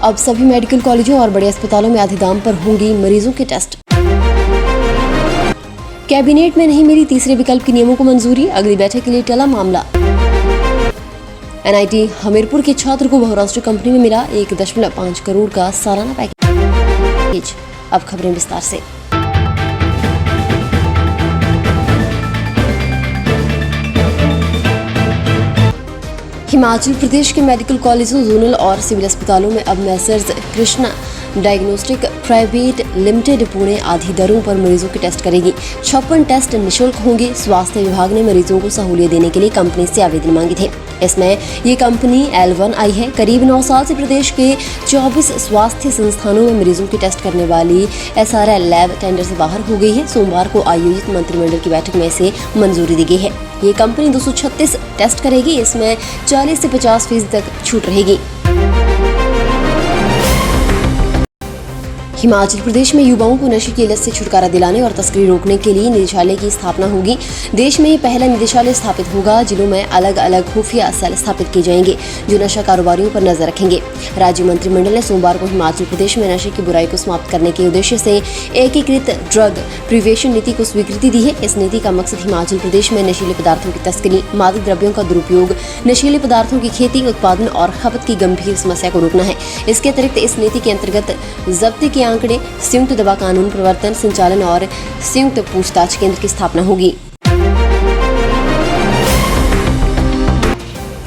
अब सभी मेडिकल कॉलेजों और बड़े अस्पतालों में आधे दाम पर होंगी मरीजों के टेस्ट। कैबिनेट में नहीं मिली तीसरे विकल्प के नियमों को मंजूरी, अगली बैठक के लिए टला मामला। NIT हमीरपुर के छात्र को बहुराष्ट्रीय कंपनी में मिला 1.5 करोड़ का सालाना पैकेज। अब खबरें विस्तार से। हिमाचल प्रदेश के मेडिकल कॉलेजों, जोनल और सिविल अस्पतालों में अब Messrs Krishna diagnostic private limited Pune आधी दरों पर मरीजों के टेस्ट करेगी। 56 टेस्ट निःशुल्क होंगे। स्वास्थ्य विभाग ने मरीजों को सहूलियत देने के लिए कंपनी से आवेदन मांगे थे। इसमें ये कंपनी L1 आई है। करीब 9 साल से प्रदेश के 24 स्वास्थ्य संस्थानों में मरीजों की टेस्ट करने वाली SRL लैब टेंडर से बाहर हो गई है। सोमवार को आयोजित मंत्रिमंडल की बैठक में इसे मंजूरी दी गई है। ये कंपनी 236 टेस्ट करेगी। इसमें 40 से 50% तक छूट रहेगी। हिमाचल प्रदेश में युवाओं को नशे की लत से छुटकारा दिलाने और तस्करी रोकने के लिए निदेशालय की स्थापना होगी। देश में ये पहला निदेशालय स्थापित होगा, जिलों में अलग अलग खुफिया सेल स्थापित किए जाएंगे जो नशा कारोबारियों पर नजर रखेंगे। राज्य मंत्रिमंडल ने सोमवार को हिमाचल प्रदेश में नशे की बुराई को समाप्त करने के उद्देश्य से एकीकृत ड्रग प्रिवेंशन नीति को स्वीकृति दी है। इस नीति का मकसद हिमाचल प्रदेश में नशीले पदार्थों की तस्करी, मादक द्रव्यों का दुरुपयोग, नशीले पदार्थों की खेती, उत्पादन और खपत की गंभीर समस्या को रोकना है। इसके अतिरिक्त इस नीति के अंतर्गत जब्ती के आंकड़े, संयुक्त दवा कानून प्रवर्तन, संचालन और संयुक्त पूछताछ केंद्र की स्थापना होगी।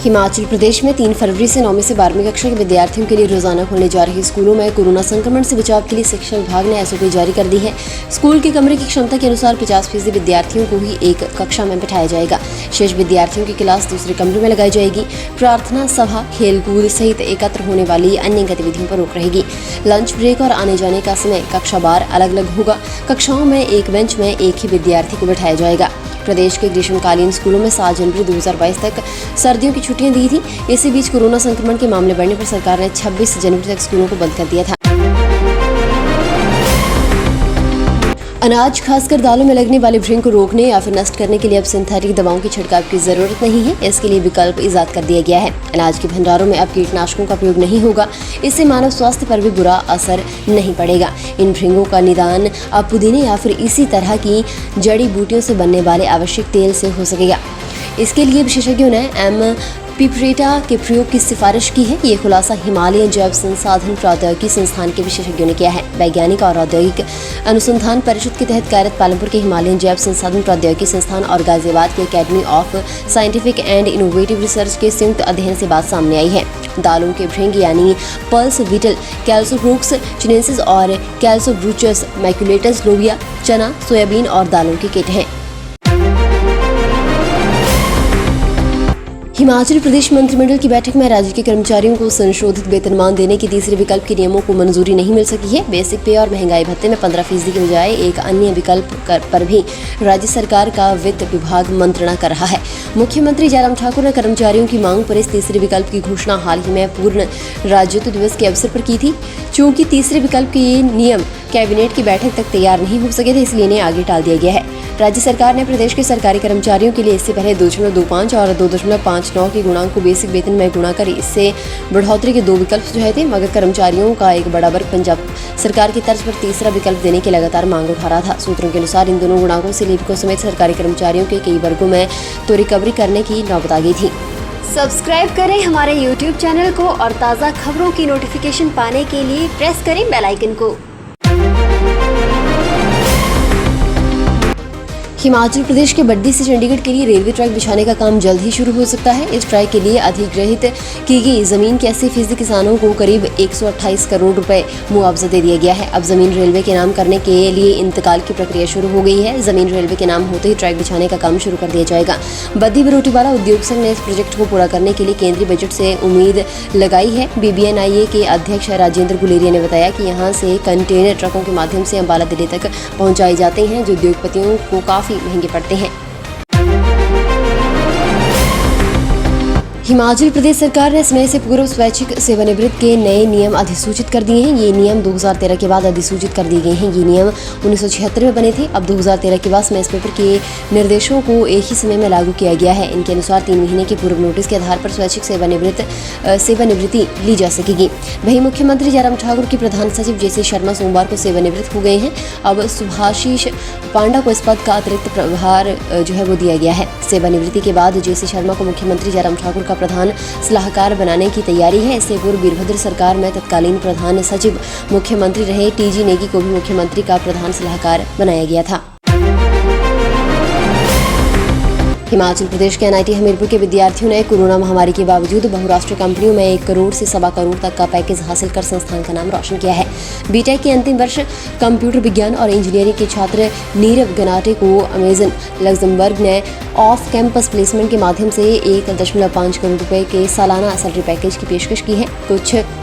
हिमाचल प्रदेश में 3 फरवरी से 9वीं से 12वीं कक्षा के विद्यार्थियों के लिए रोजाना खोलने जा रहे स्कूलों में कोरोना संक्रमण से बचाव के लिए शिक्षा विभाग ने SOP जारी कर दी है। स्कूल के कमरे की क्षमता के अनुसार 50% विद्यार्थियों को ही एक कक्षा में बिठाया जाएगा। शेष विद्यार्थियों की क्लास दूसरे कमरे में लगाई जाएगी। प्रार्थना सभा, खेलकूद सहित एकत्र होने वाली अन्य गतिविधियों पर रोक रहेगी। लंच ब्रेक और आने जाने का समय कक्षावार अलग अलग होगा। कक्षाओं में एक बेंच में एक ही विद्यार्थी को बिठाया जाएगा। प्रदेश के ग्रीष्मकालीन स्कूलों में 7 जनवरी 2022 तक सर्दियों की छुट्टियां दी थी। इसी बीच कोरोना संक्रमण के मामले बढ़ने पर सरकार ने 26 जनवरी तक स्कूलों को बंद कर दिया था। अनाज, खासकर दालों में लगने वाले भृंग को रोकने या फिर नष्ट करने के लिए अब सिंथेटिक दवाओं की छिड़काव की जरूरत नहीं है। इसके लिए विकल्प इजाद कर दिया गया है। अनाज के भंडारों में अब कीटनाशकों का प्रयोग नहीं होगा। इससे मानव स्वास्थ्य पर भी बुरा असर नहीं पड़ेगा। इन भृंगों का निदान अब पुदीने या फिर इसी तरह की जड़ी बूटियों से बनने वाले आवश्यक तेल से हो सकेगा। इसके लिए विशेषज्ञों ने पिपरेटा के प्रयोग की सिफारिश की है। ये खुलासा हिमालयन जैव संसाधन प्रौद्योगिकी संस्थान के विशेषज्ञों ने किया है। वैज्ञानिक और औद्योगिक अनुसंधान परिषद के तहत कार्यरत पालमपुर के हिमालयन जैव संसाधन प्रौद्योगिकी संस्थान और गाजियाबाद के academy of scientific and innovative research के संयुक्त अध्ययन से बात सामने आई है। दालों के भृंग यानी पल्स बीटल, कैल्सोब्रूक्स चिनेंसिस और कैल्सोब्रूचस मैक्युलेटस लोबिया, चना, सोयाबीन और दालों के कीट हैं। हिमाचल प्रदेश मंत्रिमंडल की बैठक में राज्य के कर्मचारियों को संशोधित वेतनमान देने के तीसरे विकल्प के नियमों को मंजूरी नहीं मिल सकी है। बेसिक पे और महंगाई भत्ते में 15% के बजाय एक अन्य विकल्प पर भी राज्य सरकार का वित्त विभाग मंत्रणा कर रहा है। मुख्यमंत्री जयराम ठाकुर ने कर्मचारियों की मांग पर इस तीसरे विकल्प की घोषणा हाल ही में पूर्ण राज्यत्व दिवस के अवसर पर की थी। चूंकि तीसरे विकल्प के ये नियम कैबिनेट की बैठक तक तैयार नहीं हो सके थे, इसलिए इन्हें आगे टाल दिया गया है। राज्य सरकार ने प्रदेश के सरकारी कर्मचारियों के लिए इससे पहले 2.25 और 2.59 के गुणांक को बेसिक वेतन में गुणा कर इससे बढ़ोतरी के 2 विकल्प सुझाए थे, मगर कर्मचारियों का एक बड़ा वर्ग पंजाब सरकार की तर्ज पर तीसरा विकल्प देने की लगातार मांग उठा रहा था। सूत्रों के अनुसार इन दोनों गुणांकों से लेखकों समेत सरकारी कर्मचारियों के कई वर्गों में तो रिकवरी करने की नौबत आ गई थी। सब्सक्राइब करें हमारे YouTube चैनल को और ताज़ा खबरों की नोटिफिकेशन पाने के लिए प्रेस करें बेल आइकन को। हिमाचल प्रदेश के बद्दी से चंडीगढ़ के लिए रेलवे ट्रैक बिछाने का काम जल्द ही शुरू हो सकता है। इस ट्रैक के लिए अधिग्रहित की गई जमीन के 80% किसानों को करीब 128 करोड़ रुपए मुआवजा दे दिया गया है। अब जमीन रेलवे के नाम करने के लिए इंतकाल की प्रक्रिया शुरू हो गई है। जमीन रेलवे के नाम होते ही ट्रैक बिछाने का काम शुरू कर दिया जाएगा। बद्दी बरोटीवाला उद्योग संघ ने इस प्रोजेक्ट को पूरा करने के लिए केंद्रीय बजट से उम्मीद लगाई है। BBNIA के अध्यक्ष राजेंद्र गुलेरिया ने बताया कि यहाँ से कंटेनर ट्रकों के माध्यम से अंबाला दिल्ली तक पहुँचाए जाते हैं, जो उद्योगपतियों को काफी महंगे पड़ते हैं। हिमाचल प्रदेश सरकार ने समय से पूर्व स्वैच्छिक सेवानिवृत्त के नए नियम अधिसूचित कर दिए हैं। ये नियम 2013 के बाद अधिसूचित कर दिए गए हैं। ये नियम 1976 में बने थे। अब 2013 के बाद समय पेपर के निर्देशों को एक ही समय में लागू किया गया है। इनके अनुसार 3 महीने के पूर्व नोटिस के आधार पर स्वैच्छिक सेवानिवृत्ति ली जा सकेगी। वहीं मुख्यमंत्री जयराम ठाकुर के प्रधान सचिव जेसी शर्मा सोमवार को सेवानिवृत्त हो गए हैं। अब सुभाशीष पांडा को इस पद का अतिरिक्त प्रभार वो दिया गया है। सेवानिवृत्ति के बाद जेसी शर्मा को मुख्यमंत्री जयराम ठाकुर प्रधान सलाहकार बनाने की तैयारी है। इससे पूर्व वीरभद्र सरकार में तत्कालीन प्रधान सचिव मुख्यमंत्री रहे टीजी नेगी को भी मुख्यमंत्री का प्रधान सलाहकार बनाया गया था। हिमाचल प्रदेश के एनआईटी हमीरपुर के विद्यार्थियों ने कोरोना महामारी के बावजूद बहुराष्ट्रीय कंपनियों में 1 करोड़ से 1.25 करोड़ तक का पैकेज हासिल कर संस्थान का नाम रोशन किया है। बीटेक के अंतिम वर्ष कंप्यूटर विज्ञान और इंजीनियरिंग के छात्र नीरव गनाटे को अमेजन लग्जमबर्ग ने ऑफ कैंपस प्लेसमेंट के माध्यम से 1.5 करोड़ रुपए के सालाना सैलरी पैकेज की पेशकश की है।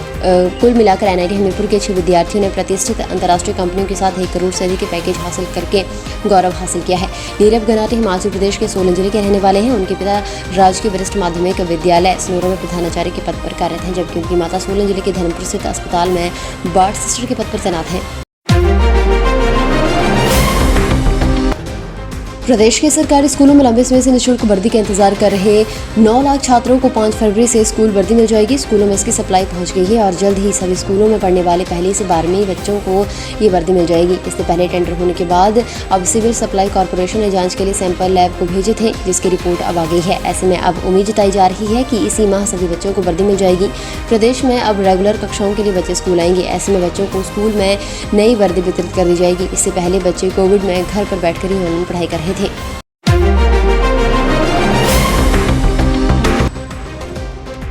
कुल मिलाकर एनआईटी हमीरपुर के 6 विद्यार्थियों ने प्रतिष्ठित अंतर्राष्ट्रीय कंपनियों के साथ 1 करोड़ से अधिक के पैकेज हासिल करके गौरव हासिल किया है। नीरव गनाटे हिमाचल प्रदेश के सोलन जिले के रहने वाले हैं। उनके पिता राजकीय वरिष्ठ माध्यमिक विद्यालय स्नोरा में प्रधानाचार्य के पद पर कार्यरत हैं, जबकि उनकी माता सोलन जिले के धर्मपुर स्थित अस्पताल में वार्ड सिस्टर के पद पर तैनात हैं। प्रदेश के सरकारी स्कूलों में लंबे समय से निःशुल्क वर्दी का इंतजार कर रहे 9 लाख छात्रों को 5 फरवरी से स्कूल वर्दी मिल जाएगी। स्कूलों में इसकी सप्लाई पहुंच गई है और जल्द ही सभी स्कूलों में पढ़ने वाले 1 से 12वीं बच्चों को ये वर्दी मिल जाएगी। इससे पहले टेंडर होने के बाद अब सिविल सप्लाई कॉर्पोरेशन ने जांच के लिए सैंपल लैब को भेजे थे, जिसकी रिपोर्ट अब आ गई है। ऐसे में अब उम्मीद जताई जा रही है कि इसी माह सभी बच्चों को वर्दी मिल जाएगी। प्रदेश में अब रेगुलर कक्षाओं के लिए बच्चे स्कूल आएंगे। ऐसे में बच्चों को स्कूल में नई वर्दी वितरित कर दी जाएगी। इससे पहले बच्चे कोविड में घर पर बैठकर ही ऑनलाइन पढ़ाई कर रहे थे।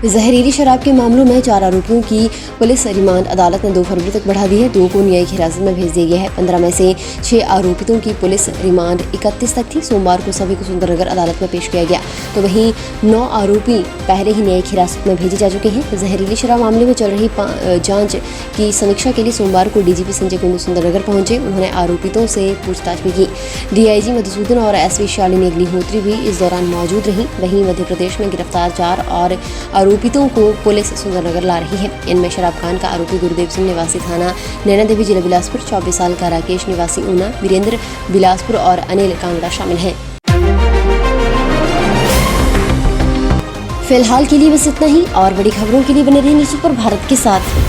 जहरीली शराब के मामलों में 4 आरोपियों की पुलिस रिमांड अदालत ने 2 फरवरी तक बढ़ा दी है। 2 को न्यायिक हिरासत में भेज दिया गया है। 15 में से 6 आरोपितों की पुलिस रिमांड 31 तक थी। सोमवार को सभी को सुंदरनगर अदालत में पेश किया गया। तो वहीं 9 आरोपी पहले ही न्यायिक हिरासत में भेजे जा चुके हैं। जहरीली शराब मामले में चल रही जांच की समीक्षा के लिए सोमवार को डीजीपी संजय कुंडू सुंदरनगर पहुंचे। उन्होंने आरोपितों से पूछताछ भी की। डीआईजी मधुसूदन और एसपी शालिनी अग्निहोत्री भी इस दौरान मौजूद रहीं। वहीं मध्य प्रदेश में गिरफ्तार 4 और आरोपितों को पुलिस सुंदरनगर ला रही है। इनमें शराब कांड का आरोपी गुरुदेव सिंह निवासी थाना नैना देवी जिला बिलासपुर, 24 साल का राकेश निवासी ऊना, वीरेंद्र बिलासपुर और अनिल कांगड़ा शामिल हैं। फिलहाल के लिए बस इतना ही। और बड़ी खबरों के लिए बने रहिए न्यूज़ सुपर भारत के साथ।